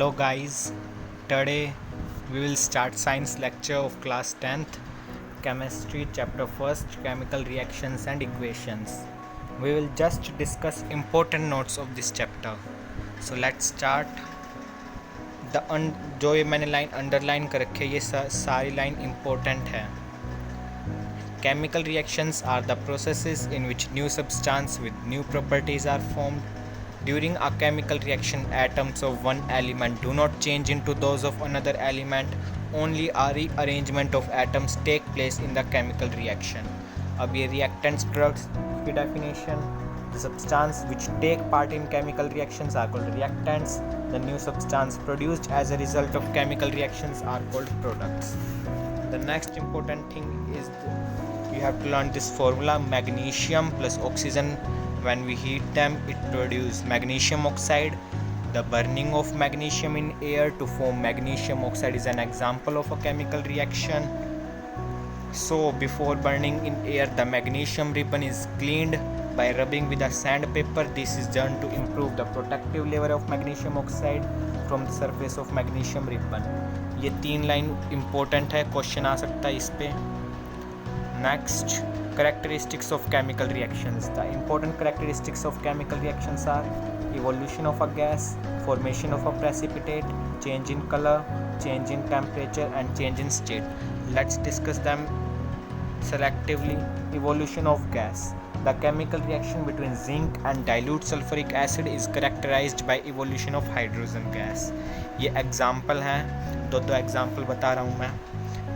Hello guys, today we will start science lecture of class 10th, chemistry chapter 1st, chemical reactions and equations. We will just discuss important notes of this chapter. So let's start. जो ये मैंने line underline कर रखी है ये सारी line important है. Chemical reactions are the processes in which new substance with new properties are formed. During a chemical reaction, atoms of one element do not change into those of another element. Only a rearrangement of atoms take place in the chemical reaction. अब ये reactants products की definition. The substance which take part in chemical reactions are called reactants. The new substance produced as a result of chemical reactions are called products. The next important thing is you have to learn this formula: magnesium plus oxygen. When we heat them, it produces magnesium oxide. The burning of magnesium in air to form magnesium oxide is an example of a chemical reaction. So before burning in air, the magnesium ribbon is cleaned by rubbing with a sandpaper. This is done to improve the protective layer of magnesium oxide from the surface of magnesium ribbon. ये 3 line important है, question आ सकता है इस पे. Next, characteristics of chemical reactions. The important characteristics of chemical reactions are evolution of a gas, formation of a precipitate, change in color, change in temperature and change in state. Let's discuss them selectively. Evolution of gas. The chemical reaction between zinc and dilute sulfuric acid is characterized by evolution of hydrogen gas. ये example हैं, दो example बता रहा हूँ मैं.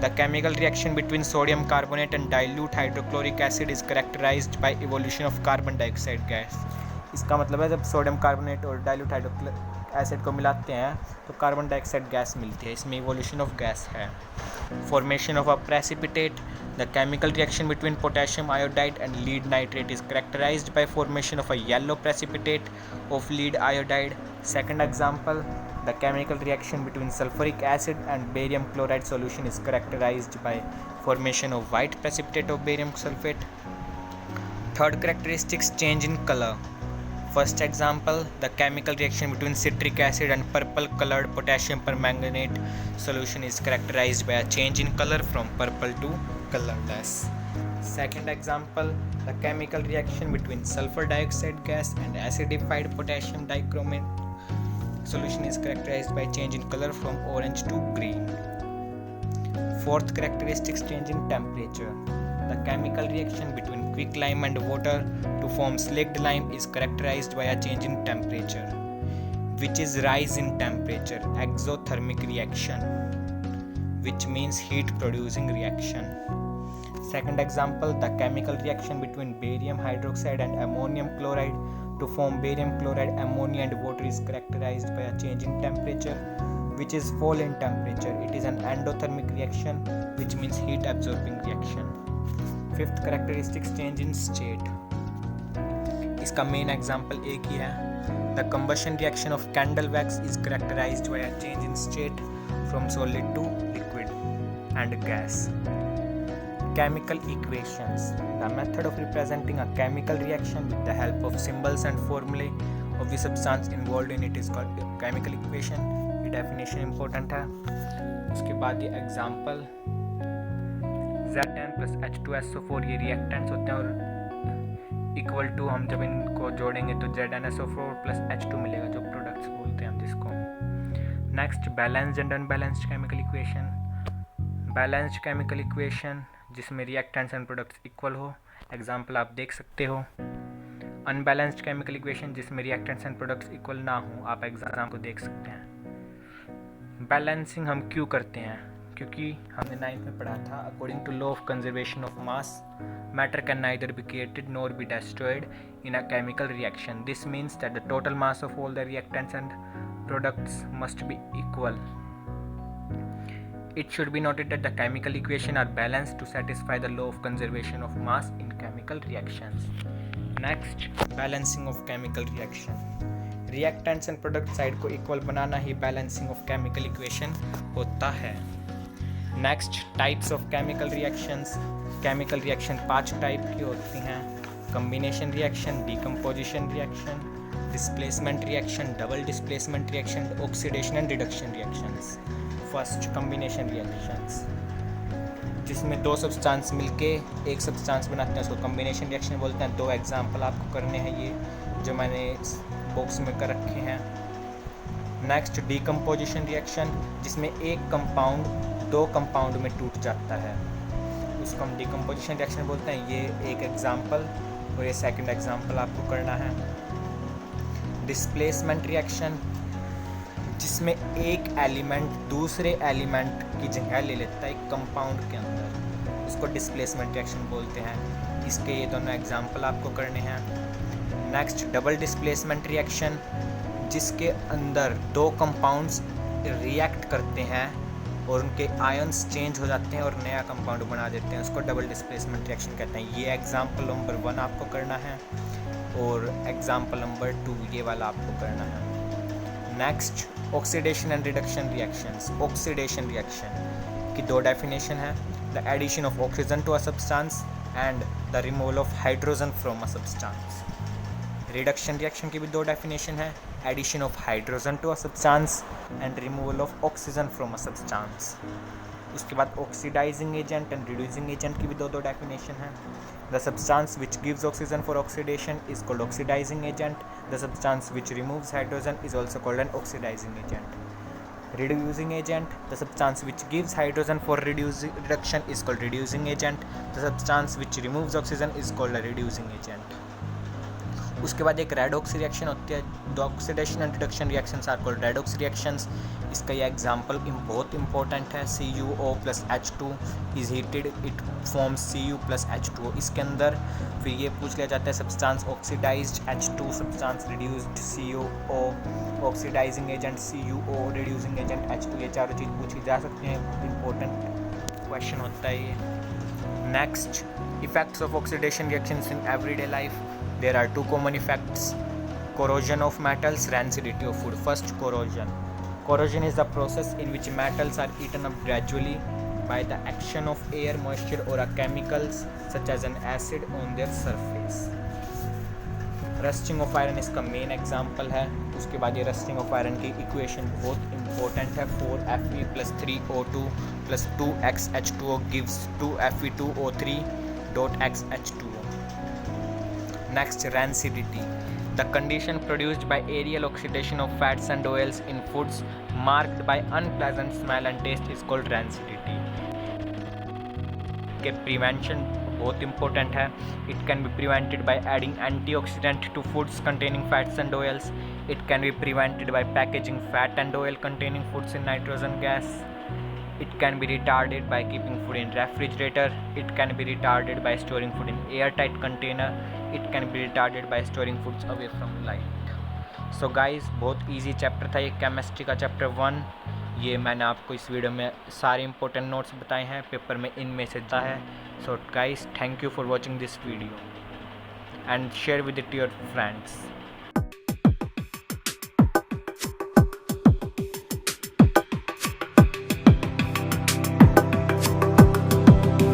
The chemical reaction between sodium carbonate and dilute hydrochloric acid is characterized by evolution of carbon dioxide gas. इसका मतलब है जब सोडियम कार्बोनेट और डाइल्यूट हाइड्रोक्लोरिक एसिड को मिलाते हैं तो कार्बन डाइऑक्साइड गैस मिलती है. इसमें इवोल्यूशन ऑफ गैस है. Formation of a precipitate. The chemical reaction between potassium iodide and lead nitrate is characterized by formation of a yellow precipitate of lead iodide. Second example, the chemical reaction between sulfuric acid and barium chloride solution is characterized by formation of white precipitate of barium sulfate. Third characteristics, change in color. First example, the chemical reaction between citric acid and purple colored potassium permanganate solution is characterized by a change in color from purple to colorless. Second example, the chemical reaction between sulfur dioxide gas and acidified potassium dichromate solution is characterized by change in color from orange to green. Fourth characteristics, change in temperature. The chemical reaction between quick lime and water to form slaked lime is characterized by a change in temperature, which is rise in temperature, exothermic reaction, which means heat producing reaction. Second example, the chemical reaction between barium hydroxide and ammonium chloride to form barium chloride, ammonia and water is characterized by a change in temperature, which is fall in temperature. It is an endothermic reaction, which means heat absorbing reaction. Fifth characteristics, change in state. इसका main example एक ही है. The combustion reaction of candle wax is characterized by a change in state from solid to liquid and gas. Chemical equations. The method of representing a chemical reaction with the help of symbols and formulae of the substance involved in it is called chemical equation. ये definition important है. उसके बाद ये example, Zn plus H2SO4 ये reactants होते हैं और equal to हम जब इनको जोड़ेंगे तो ZnSO4 plus H2 मिलेगा, जो प्रोडक्ट्स बोलते हैं हम जिसको. Next, balanced and unbalanced chemical equation. Balanced chemical equation जिसमें रिएक्टेंट्स एंड प्रोडक्ट्स इक्वल हो. एग्जांपल आप देख सकते हो. अनबैलेंस्ड केमिकल इक्वेशन जिसमें रिएक्टेंट्स एंड प्रोडक्ट्स इक्वल ना हो. आप एग्जाम को देख सकते हैं. बैलेंसिंग हम क्यों करते हैं? क्योंकि हमने 9th में पढ़ा था, according to law of conservation of mass, matter can neither be created nor be destroyed in a chemical reaction. This means that the total mass of all the reactants and products must be equal. It should be noted that the chemical equations are balanced to satisfy the law of conservation of mass in chemical reactions. Next, balancing of chemical reaction. Reactants and product side को equal banana he balancing of chemical equation होता है. Next, types of chemical reactions. Chemical reaction 5 type की होती हैं: combination reaction, decomposition reaction, displacement reaction, double displacement reaction, oxidation and reduction reactions. First, combination reactions, जिसमें दो substance मिलके एक substance बनाते हैं, उसको कॉम्बिनेशन रिएक्शन बोलते हैं। दो एग्जांपल आपको करने हैं ये जो मैंने बॉक्स में कर रखे हैं। नेक्स्ट, डीकम्पोजिशन रिएक्शन, जिसमें एक कंपाउंड दो कंपाउंड में टूट जाता है, उसको हम डीकम्पोजिशन रिएक्शन बोलते हैं। ये एक एग्जांपल और ये सेकंड एग्जांपल आपको करना है। डिस्प्लेसमेंट रिएक्शन, जिसमें एक एलिमेंट दूसरे एलिमेंट की जगह ले लेता है एक कंपाउंड के अंदर, उसको डिस्प्लेसमेंट रिएक्शन बोलते हैं। इसके ये दोनों एग्जांपल आपको करने हैं। नेक्स्ट, डबल डिस्प्लेसमेंट रिएक्शन, जिसके अंदर दो कंपाउंड्स रिएक्ट करते हैं और उनके आयंस चेंज हो जाते हैं और नया कंपाउंड बना देते हैं, उसको डबल डिस्प्लेसमेंट रिएक्शन कहते हैं। ये एग्जांपल नंबर 1 आपको करना है और एग्जांपल नंबर 2 ये वाला आपको करना है। Next, oxidation and reduction reactions. Oxidation reaction की दो डेफिनेशन है, the addition of oxygen to a substance and the removal of hydrogen from a substance. Reduction reaction की भी दो डेफिनेशन है, addition of hydrogen to a substance and removal of oxygen from a substance. उसके बाद oxidising agent and reducing agent की भी दो definition है। The substance which gives oxygen for oxidation is called oxidising agent, the substance which removes hydrogen is also called an oxidising agent. Reducing agent, the substance which gives hydrogen for reduction is called reducing agent, the substance which removes oxygen is called a reducing agent. उसके बाद एक redox reaction होती है। The oxidation and reduction reactions are called redox reactions. इसका ये example बहुत important है, CuO plus H2 is heated, it forms Cu plus H2O। इसके अंदर फिर ये पूछ लिया जाता है substance oxidised H2, substance reduced CuO, oxidising agent CuO, reducing agent H2, ये चारों चीज़ पूछी जा सकती हैं, इंपॉर्टेंट क्वेश्चन होता है ये। Next, effects of oxidation reactions in everyday life. There are two common effects: corrosion of metals, rancidity of food. First, corrosion. Corrosion is the process in which metals are eaten up gradually by the action of air, moisture or chemicals such as an acid on their surface. Rusting of iron इसका main example है। उसके बाद ये rusting of iron की equation बहुत important है, 4Fe plus 3O2 plus 2xH2O gives 2Fe2O3 dot xH2O. Next, rancidity, the condition produced by aerial oxidation of fats and oils in foods marked by unpleasant smell and taste is called rancidity. के prevention बहुत important है. It can be prevented by adding antioxidant to foods containing fats and oils. It can be prevented by packaging fat and oil containing foods in nitrogen gas. It can be retarded by keeping food in refrigerator. It can be retarded by storing food in airtight container. It can be retarded by storing foods away from light. So guys, बहुत easy chapter था ये, chemistry का chapter 1। ये मैंने आपको इस video में सारे इंपॉर्टेंट नोट्स बताए हैं, पेपर में इनमें से था है। So guys, thank you for watching this video and share with it your friends.